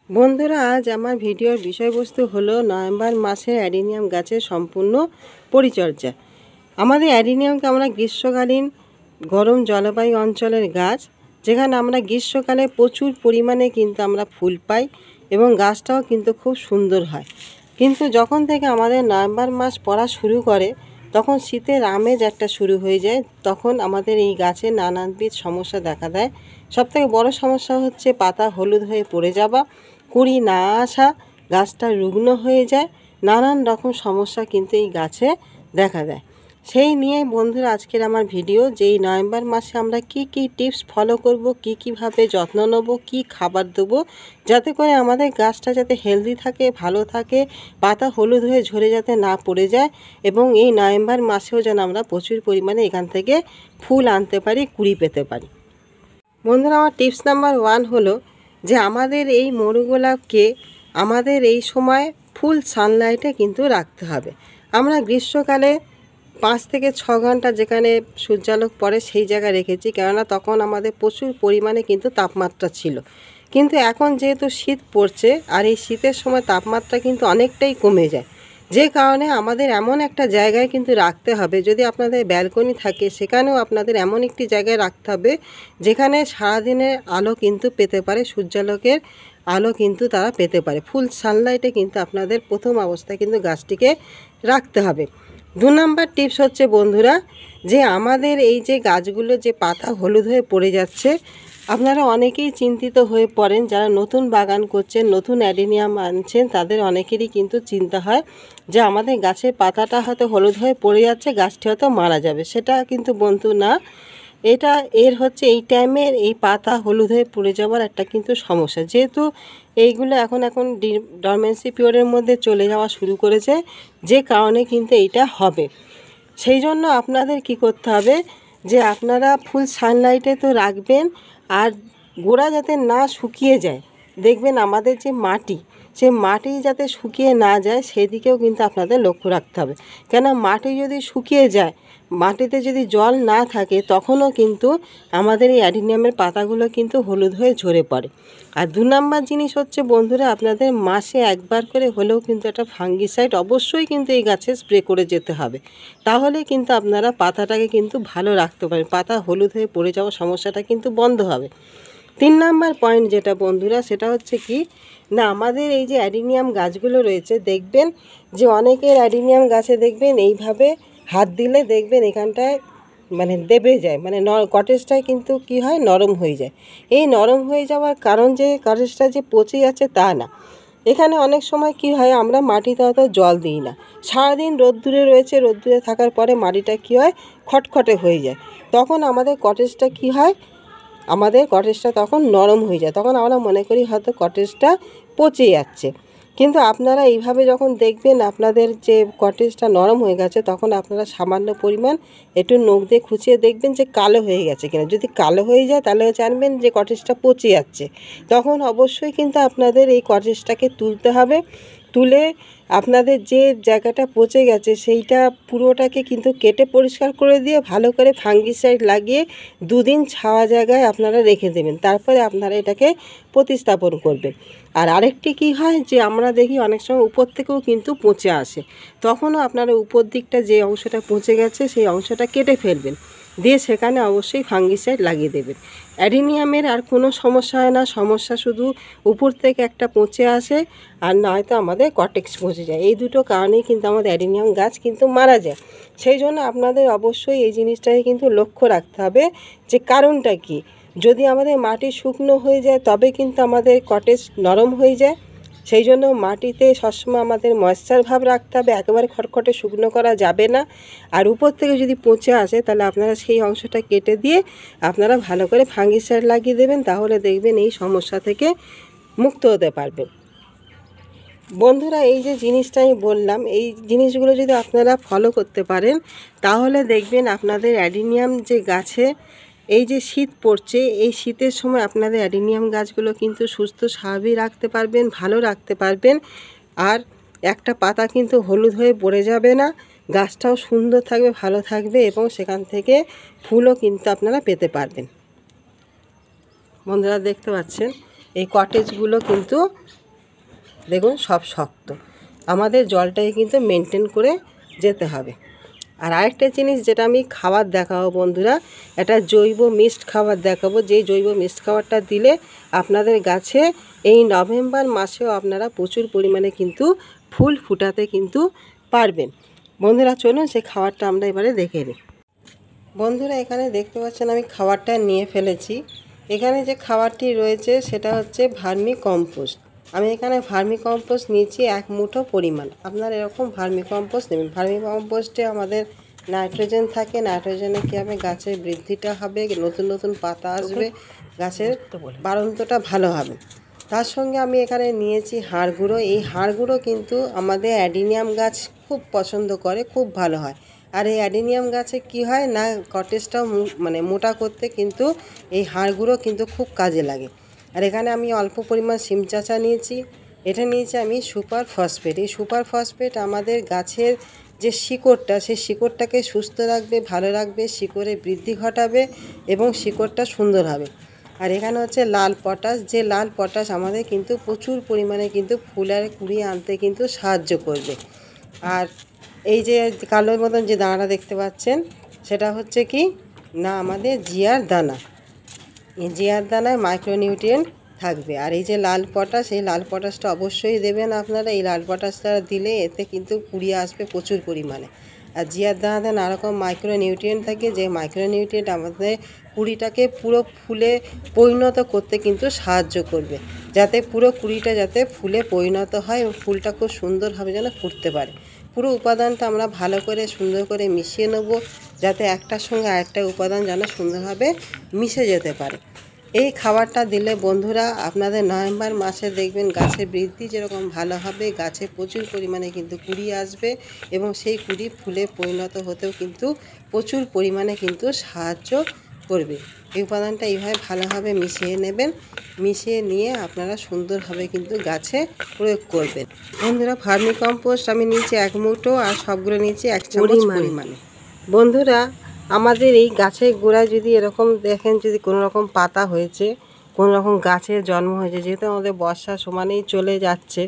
বন্ধুরা, আজ আমার ভিডিওর বিষয়বস্তু হলো নভেম্বর মাসে অ্যাডিনিয়াম গাছের সম্পূর্ণ পরিচর্যা। আমাদের অ্যাডিনিয়ামকে আমরা গ্রীষ্মকালীন গরম জলবায়ু অঞ্চলের গাছ, যেখানে আমরা গ্রীষ্মকালে প্রচুর পরিমাণে কিন্তু আমরা ফুল পাই এবং গাছটাও কিন্তু খুব সুন্দর হয়। কিন্তু যখন থেকে আমাদের নভেম্বর মাস পড়া শুরু করে তখন শীতের আমেজ একটা শুরু হয়ে যায়। তখন আমাদের এই গাছে নানানবিধ সমস্যা দেখা দেয়। সবথেকে বড় সমস্যা হচ্ছে পাতা হলুদ হয়ে পড়ে যাওয়া, কুঁড়ি না আসা, গাছটা রুগ্ন হয়ে যায়, নানান রকম সমস্যা কিন্তু এই গাছে দেখা দেয়। সেই নিয়ে বন্ধুরা আজকের আমার ভিডিও, যে এই নভেম্বর মাসে আমরা কি কি টিপস ফলো করব, কীভাবে যত্ন নেব, কি খাবার দেবো, যাতে করে আমাদের গাছটা যাতে হেলদি থাকে, ভালো থাকে, পাতা হলুদ হয়ে ঝরে যাতে না পড়ে যায় এবং এই নভেম্বর মাসেও যেন আমরা প্রচুর পরিমাণে এখান থেকে ফুল আনতে পারি, কুড়ি পেতে পারি। বন্ধুরা, আমার টিপস নাম্বার 1 হলো যে আমাদের এই মরুগোলাপকে আমাদের এই সময় ফুল সানলাইটে কিন্তু রাখতে হবে। আমরা গ্রীষ্মকালে 5 থেকে 6 ঘন্টা যেখানে সূর্যালোক পড়ে সেই জায়গায় রেখেছি, কেননা তখন আমাদের প্রচুর পরিমাণে কিন্তু তাপমাত্রা ছিল। কিন্তু এখন যেহেতু শীত পড়ছে আর এই শীতের সময় তাপমাত্রা কিন্তু অনেকটাই কমে যায়, যে কারণে আমাদের এমন একটা জায়গায় কিন্তু রাখতে হবে। যদি আপনাদের ব্যালকনি থাকে সেখানেও আপনাদের এমন একটি জায়গায় রাখতে হবে যেখানে সারাদিনের আলো কিন্তু পেতে পারে, সূর্যালোকের আলো কিন্তু তারা পেতে পারে। ফুল সানলাইটে কিন্তু আপনাদের প্রথম অবস্থায় কিন্তু গাছটিকে রাখতে হবে। 2 নম্বর টিপস হচ্ছে বন্ধুরা, যে আমাদের এই যে গাছগুলো যে পাতা হলুদ হয়ে পড়ে যাচ্ছে, আপনারা অনেকেই চিন্তিত হয়ে পড়েন। যারা নতুন বাগান করছেন, নতুন অ্যাডিনিয়াম আনছেন, তাদের অনেকেরই কিন্তু চিন্তা হয় যে আমাদের গাছের পাতাটা হয়তো হলুদ হয়ে পড়ে যাচ্ছে, গাছটি হয়তো মারা যাবে। সেটা কিন্তু বন্ধু না, এটা হচ্ছে এই টাইমের এই পাতা হলুদ হয়ে পড়ে যাওয়ার একটা কিন্তু সমস্যা। যেহেতু এইগুলো এখন ডরমেন্সি পিরিয়ডের মধ্যে চলে যাওয়া শুরু করেছে, যে কারণে কিন্তু এইটা হবে। সেই জন্য আপনাদের কি করতে হবে, যে আপনারা ফুল সানলাইটে তো রাখবেন, আর গোড়া যাতে না শুকিয়ে যায়। দেখবেন আমাদের যে মাটি, সে মাটি যাতে শুকিয়ে না যায় সেদিকেও কিন্তু আপনাদের লক্ষ্য রাখতে হবে। কেন মাটি যদি শুকিয়ে যায়, মাটিতে যদি জল না থাকে, তখনও কিন্তু আমাদের এই অ্যাডিনিয়ামের পাতাগুলো কিন্তু হলুদ হয়ে ঝরে পড়ে। আর 2 নম্বর জিনিস হচ্ছে বন্ধুরা, আপনাদের মাসে একবার করে হলেও কিন্তু একটা ফাঙ্গিসাইড অবশ্যই কিন্তু এই গাছে স্প্রে করে যেতে হবে। তাহলে কিন্তু আপনারা পাতাটাকে কিন্তু ভালো রাখতে পারেন, পাতা হলুদ হয়ে পড়ে যাওয়ার সমস্যাটা কিন্তু বন্ধ হবে। 3 নম্বর পয়েন্ট যেটা বন্ধুরা, সেটা হচ্ছে কি না, আমাদের এই যে অ্যাডিনিয়াম গাছগুলো রয়েছে, দেখবেন যে অনেকের অ্যাডিনিয়াম গাছে দেখবেন এইভাবে হাত দিলে দেখবেন এখানটায় মানে দেবে যায়, মানে কটেজটায় কিন্তু কি হয়, নরম হয়ে যায়। এই নরম হয়ে যাওয়ার কারণ যে কটেজটা যে পচে যাচ্ছে তা না। এখানে অনেক সময় কি হয়, আমরা মাটিতে অত জল দিই না, সারাদিন রোদ্দুরে রয়েছে, রোদ্দুরে থাকার পরে মাটিটা কি হয়, খটখটে হয়ে যায়। তখন আমাদের কটেজটা কি হয়, আমাদের কটেজটা তখন নরম হয়ে যায়। তখন আমরা মনে করি হয়তো কটেজটা পচে যাচ্ছে। কিন্তু আপনারা এইভাবে যখন দেখবেন আপনাদের যে কটেজটা নরম হয়ে গেছে, তখন আপনারা সামান্য পরিমাণ একটু নখ দিয়ে খুঁচিয়ে দেখবেন যে কালো হয়ে গেছে কিনা। যদি কালো হয়ে যায় তাহলে জানবেন যে কটেজটা পচে যাচ্ছে। তখন অবশ্যই কিন্তু আপনাদের এই কটেজটাকে তুলতে হবে। তুলে আপনাদের যে জায়গাটা পচে গেছে সেইটা পুরোটাকে কিন্তু কেটে পরিষ্কার করে দিয়ে ভালো করে ফাঙ্গিসাইড লাগিয়ে 2 দিন ছাওয়া জায়গায় আপনারা রেখে দেবেন। তারপরে আপনারা এটাকে প্রতিস্থাপন করবেন। আর আরেকটি কি হয়, যে আমরা দেখি অনেক সময় উপর থেকেও কিন্তু পচে আসে, তখনও আপনারা উপর দিকটা যে অংশটা পচে গেছে সেই অংশটা কেটে ফেলবেন, দিয়ে সেখানে অবশ্যই ফাঙ্গিসাইড লাগিয়ে দেবেন। অ্যাডিনিয়ামের আর কোনো সমস্যা হয় না, সমস্যা শুধু উপর থেকে একটা পচে আসে আর নয়তো আমাদের কটেক্স পচে যায়। এই দুটো কারণেই কিন্তু আমাদের অ্যাডিনিয়াম গাছ কিন্তু মারা যায়। সেই জন্য আপনাদের অবশ্যই এই জিনিসটাকে কিন্তু লক্ষ্য রাখতে হবে যে কারণটা কি। যদি আমাদের মাটি শুকনো হয়ে যায় তবে কিন্তু আমাদের কটেজ নরম হয়ে যায়। সেই জন্য মাটিতে সবসময় আমাদের ময়েশ্চার ভাব রাখতে হবে, একেবারে খটখটে শুকনো করা যাবে না। আর উপর থেকে যদি পচে আসে তাহলে আপনারা সেই অংশটা কেটে দিয়ে আপনারা ভালো করে ফাঙ্গিসাইড লাগিয়ে দেবেন, তাহলে দেখবেন এই সমস্যা থেকে মুক্ত হতে পারবেন। বন্ধুরা, এই যে জিনিসটা আমি বললাম, এই জিনিসগুলো যদি আপনারা ফলো করতে পারেন তাহলে দেখবেন আপনাদের অ্যাডিনিয়াম যে গাছে এই যে শীত পড়ছে, এই শীতের সময় আপনাদের অ্যাডিনিয়াম গাছগুলো কিন্তু সুস্থ স্বাভাবিক রাখতে পারবেন, ভালো রাখতে পারবেন। আর একটা পাতা কিন্তু হলুদ হয়ে পড়ে যাবে না, গাছটাও সুন্দর থাকবে, ভালো থাকবে এবং সেখান থেকে ফুলও কিন্তু আপনারা পেতে পারবেন। বন্ধুরা দেখতে পাচ্ছেন এই কটেজগুলো কিন্তু দেখুন সব শক্ত। আমাদের জলটাকে কিন্তু মেনটেন করে যেতে হবে। আর আরেকটা জিনিস যেটা আমি খাবার দেখাবো বন্ধুরা, এটা জৈব মিক্সড খাবার দেখাবো। যে জৈব মিক্সড খাবারটা দিলে আপনাদের গাছে এই নভেম্বর মাসেও আপনারা প্রচুর পরিমাণে কিন্তু ফুল ফুটাতে কিন্তু পারবেন। বন্ধুরা চলুন সেই খাবারটা আমরা এবারে দেখে নিই। বন্ধুরা এখানে দেখতে পাচ্ছেন আমি খাবারটা নিয়ে ফেলেছি। এখানে যে খাবারটি রয়েছে সেটা হচ্ছে ভার্মি কম্পোস্ট। আমি এখানে ভার্মি কম্পোস্ট নিয়েছি 1 মুঠো পরিমাণ। আপনারা এরকম ভার্মি কম্পোস্ট নেবেন। ভার্মি কম্পোস্টে আমাদের নাইট্রোজেন থাকে। নাইট্রোজেনে কী হবে, গাছের বৃদ্ধিটা হবে, নতুন নতুন পাতা আসবে, গাছের বাড়ন্তটা ভালো হবে। তার সঙ্গে আমি এখানে নিয়েছি হাড় গুঁড়ো। এই হাড় গুঁড়ো কিন্তু আমাদের অ্যাডিনিয়াম গাছ খুব পছন্দ করে, খুব ভালো হয়। আর এই অ্যাডিনিয়াম গাছে কি হয় না, কটেজটাও মানে মোটা করতে কিন্তু এই হাড় গুঁড়ো কিন্তু খুব কাজে লাগে। আর এখানে আমি অল্প পরিমাণ সিম চাচা নিয়েছি। এটা নিয়েছি আমি সুপার ফসফেট। এই সুপার ফসফেট আমাদের গাছের যে শিকড়টা, সেই শিকড়টাকে সুস্থ রাখবে, ভালো রাখবে, শিকড়ে বৃদ্ধি ঘটাবে এবং শিকড়টা সুন্দর হবে। আর এখানে হচ্ছে লাল পটাশ। যে লাল পটাশ আমাদের কিন্তু প্রচুর পরিমাণে কিন্তু ফুলের কুড়ি আনতে কিন্তু সাহায্য করবে। আর এই যে কালোর মতন যে দানাটা দেখতে পাচ্ছেন সেটা হচ্ছে কি না আমাদের জিয়ার দানা। এই জিয়ার দানায় মাইক্রোনিউট্রিয়েন্ট থাকবে। আর এই যে লাল পটাশ, এই লাল পটাশটা অবশ্যই দেবেন আপনারা। এই লাল পটাশটা দিলে এতে কিন্তু কুড়ি আসবে প্রচুর পরিমাণে। আর জিয়ার দানাতে নানা রকম মাইক্রোনিউট্রিয়েন্ট থাকে, যে মাইক্রোনিউট্রিয়েন্ট আমাদের কুড়িটাকে পুরো ফুলে পরিণত করতে কিন্তু সাহায্য করবে, যাতে পুরো কুড়িটা যাতে ফুলে পরিণত হয় এবং ফুলটা খুব সুন্দরভাবে যেন ফুটতে পারে। পুরো উপাদানটা আমরা ভালো করে সুন্দর করে মিশিয়ে নেব, যাতে একটার সঙ্গে আরেকটা উপাদান যেন সুন্দরভাবে মিশে যেতে পারে। এই খাবারটা দিলে বন্ধুরা আপনাদের নভেম্বর মাসে দেখবেন গাছের বৃদ্ধি যেরকম ভালো হবে, গাছে প্রচুর পরিমাণে কিন্তু কুড়ি আসবে এবং সেই কুড়ি ফুলে পরিণত হতেও কিন্তু প্রচুর পরিমাণে কিন্তু সাহায্য করবে। এই উপাদানটা এইভাবে ভালোভাবে মিশিয়ে নেবেন। মিশিয়ে নিয়ে আপনারা সুন্দরভাবে কিন্তু গাছে প্রয়োগ করবেন। বন্ধুরা ভার্মি কম্পোস্ট আমি নিয়েছি 1 মুঠো, আর সবগুলো নিয়েছি 1 চামচ পরিমাণে। বন্ধুরা আমাদের এই গাছের গোড়ায় যদি এরকম দেখেন, যদি কোনো রকম পাতা হয়েছে, কোনো রকম গাছের জন্ম হয়েছে, যেহেতু আমাদের বর্ষার সমানেই চলে যাচ্ছে,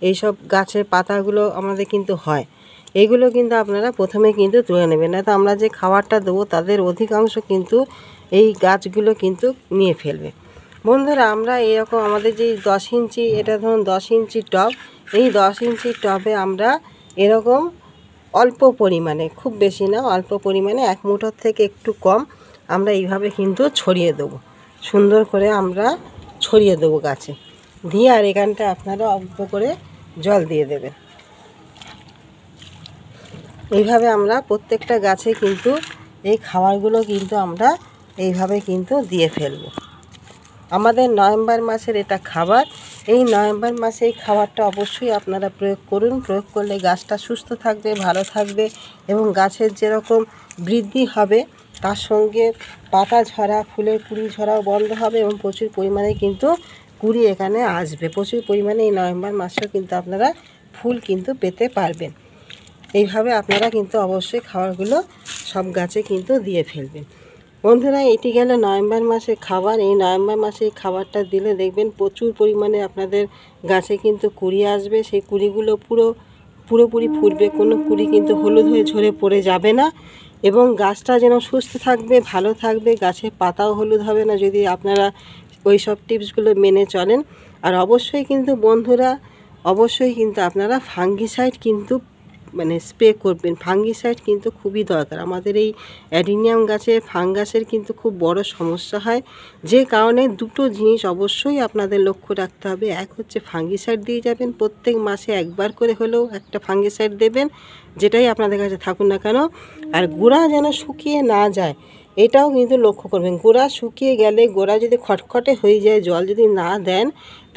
এইসব গাছের পাতাগুলো আমাদের কিন্তু হয়, এইগুলো কিন্তু আপনারা প্রথমে কিন্তু তুলে নেবেন। না তো আমরা যে খাবারটা দেবো তাদের অধিকাংশ কিন্তু এই গাছগুলো কিন্তু নিয়ে ফেলবে। বন্ধুরা আমরা এরকম আমাদের যে 10 ইঞ্চি, এটা ধরুন 10 ইঞ্চি টব, এই 10 ইঞ্চি টবে আমরা এরকম অল্প পরিমাণে, খুব বেশি না, অল্প পরিমাণে 1 মুঠোর থেকে একটু কম আমরা এইভাবে কিন্তু ছড়িয়ে দেবো। সুন্দর করে আমরা ছড়িয়ে দেবো গাছে দিয়ে, আর এখানটা আপনারা অল্প করে জল দিয়ে দেবেন। এইভাবে আমরা প্রত্যেকটা গাছে কিন্তু এই খাবারগুলো কিন্তু আমরা এইভাবে কিন্তু দিয়ে ফেলব। আমাদের নভেম্বর মাসের এটা খাবার। এই নভেম্বর মাসে এই খাবারটা অবশ্যই আপনারা প্রয়োগ করুন। প্রয়োগ করলে গাছটা সুস্থ থাকবে, ভালো থাকবে এবং গাছের যেরকম বৃদ্ধি হবে তার সঙ্গে পাতা ঝরা, ফুলের কুড়ি ঝরাও বন্ধ হবে এবং প্রচুর পরিমাণে কিন্তু কুড়ি এখানে আসবে। প্রচুর পরিমাণে এই নভেম্বর মাসেও কিন্তু আপনারা ফুল কিন্তু পেতে পারবেন। এইভাবে আপনারা কিন্তু অবশ্যই খাবারগুলো সব গাছে কিন্তু দিয়ে ফেলবেন। বন্ধুরা এটি গেল নভেম্বর মাসের খাবার। এই নভেম্বর মাসে এই খাবারটা দিলে দেখবেন প্রচুর পরিমাণে আপনাদের গাছে কিন্তু কুড়ি আসবে। সেই কুড়িগুলো পুরোপুরি ফুটবে, কোনো কুড়ি কিন্তু হলুদ হয়ে ঝরে পড়ে যাবে না এবং গাছটা যেন সুস্থ থাকবে, ভালো থাকবে, গাছের পাতাও হলুদ হবে না যদি আপনারা ওই সব টিপসগুলো মেনে চলেন। আর অবশ্যই কিন্তু বন্ধুরা অবশ্যই কিন্তু আপনারা ফাঙ্গিসাইড কিন্তু মানে স্প্রে করবেন। ফাঙ্গিসাইড কিন্তু খুবই দরকার। আমাদের এই অ্যাডিনিয়াম গাছে ফাঙ্গাসের কিন্তু খুব বড় সমস্যা হয়, যে কারণে দুটো জিনিস অবশ্যই আপনাদের লক্ষ্য রাখতে হবে। এক হচ্ছে ফাঙ্গিসাইড দিয়ে যাবেন, প্রত্যেক মাসে একবার করে হলেও একটা ফাঙ্গিসাইড দেবেন, যেটাই আপনাদের কাছে থাকুন না কেন। আর গোড়া যেন শুকিয়ে না যায় এটাও কিন্তু লক্ষ্য করবেন। গোড়া শুকিয়ে গেলে, গোড়া যদি খটখটে হয়ে যায়, জল যদি না দেন,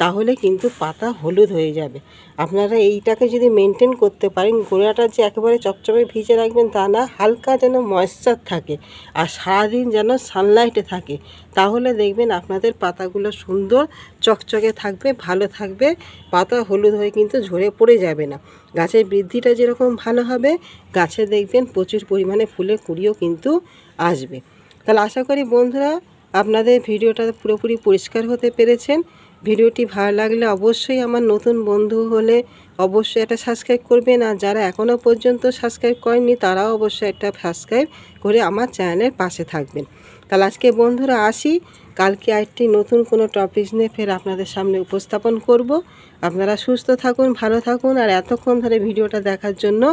তাহলে কিন্তু পাতা হলুদ হয়ে যাবে। আপনারা এইটাকে যদি মেনটেন করতে পারেন, গোড়াটা যে একেবারে চপচপে ভিজে রাখবেন তা না, হালকা যেন ময়েশ্চার থাকে আর সারাদিন যেন সানলাইটে থাকে, তাহলে দেখবেন আপনাদের পাতাগুলো সুন্দর চকচকে থাকবে, ভালো থাকবে, পাতা হলুদ হয়ে কিন্তু ঝরে পড়ে যাবে না। গাছের বৃদ্ধিটা যেরকম ভালো হবে, গাছে দেখবেন প্রচুর পরিমাণে ফুলে কুড়িও কিন্তু আসবে। তাহলে আশা করি বন্ধুরা আপনাদের ভিডিওটা পুরোপুরি পরিষ্কার হতে পেরেছেন ভিডিওটি ভালো লাগলে অবশ্যই আমার নতুন বন্ধু হলে অবশ্যই একটা সাবস্ক্রাইব করবেন, আর যারা এখনও পর্যন্ত সাবস্ক্রাইব করেননি তারাও অবশ্যই একটা সাবস্ক্রাইব করে আমার চ্যানেলের পাশে থাকবেন। তাহলে আজকে বন্ধুরা আসি, কালকে আরেকটি নতুন কোনো টপিক নিয়ে ফের আপনাদের সামনে উপস্থাপন করব। আপনারা সুস্থ থাকুন, ভালো থাকুন, আর এতক্ষণ ধরে ভিডিওটা দেখার জন্য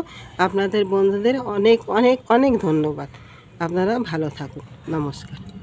আপনাদের বন্ধুদের অনেক অনেক অনেক ধন্যবাদ। আপনারা ভালো থাকুন। নমস্কার।